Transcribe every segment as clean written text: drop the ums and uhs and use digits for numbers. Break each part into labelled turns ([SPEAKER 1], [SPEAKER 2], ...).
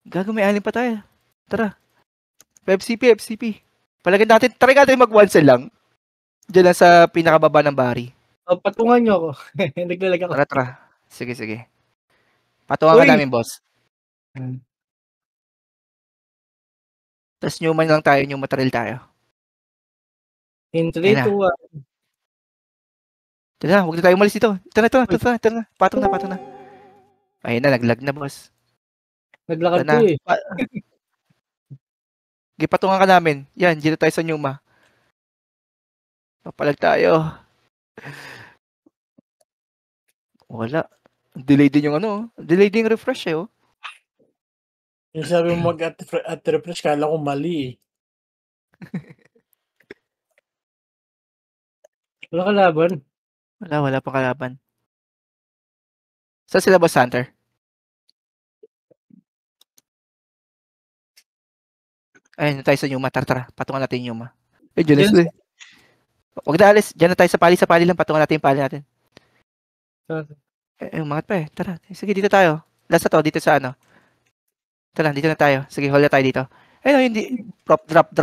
[SPEAKER 1] Gago, may alin pa tayo. Tara. FCP. Palagyan natin, try natin mag-one cell lang. Diyan lang sa pinakababa ng bari.
[SPEAKER 2] Patungan nyo ako. Naglalag ako.
[SPEAKER 1] Tara. Sige. Patungan ka namin, boss. Tapos Newman lang tayo, new material tayo.
[SPEAKER 2] In 3, 2, 1.
[SPEAKER 1] Tara, huwag na tayo umalis dito. Tara. Patong na. Ayun na, naglag na, boss.
[SPEAKER 2] Naglakad ko eh.
[SPEAKER 1] Patungan ka namin. Yan, dito tayo sa Numa. Papalag tayo. Wala. Delay din yung delay din yung refresh eh, oh.
[SPEAKER 3] Yung sabi mo at refresh, kala ko mali eh.
[SPEAKER 2] Wala kalaban.
[SPEAKER 1] Wala pang kalaban. Saan sila, Boss Hunter? Ayun, tayo sa Numa. Tara. Patungan natin yung Numa. Diyan na sila. Huwag na alis. Diyan na tayo sa pali lang. Patungan natin yung pali natin. Umangat pa eh. Tara. Sige, dito tayo. Last na to. Dito sa ano. Tara, dito na tayo. Sige, hold na tayo dito. Ayun, hindi. Drop.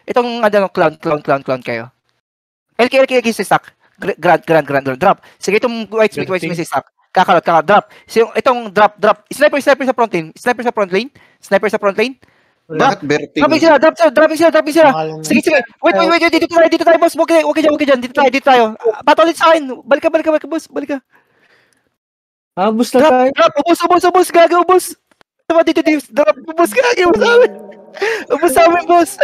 [SPEAKER 1] Itong clown kayo. LK si stack. Grand. Drop. Sige, itong white smith si stack. Kakalot. Drop. So, itong drop. Sniper sa front lane. Sniper sa front lane.
[SPEAKER 4] Bakit Berting?
[SPEAKER 1] Dropping sila. Sige. Wait. Dito tayo, boss. Huwag ka dyan. Dito tayo. Patulit sa akin. Balik ka, boss. Balik ka.
[SPEAKER 2] Bus na tayo.
[SPEAKER 1] Drop. Ubus. Gago, ubus. Dito. Drop. Ubus ka. Ubus sa amin, boss.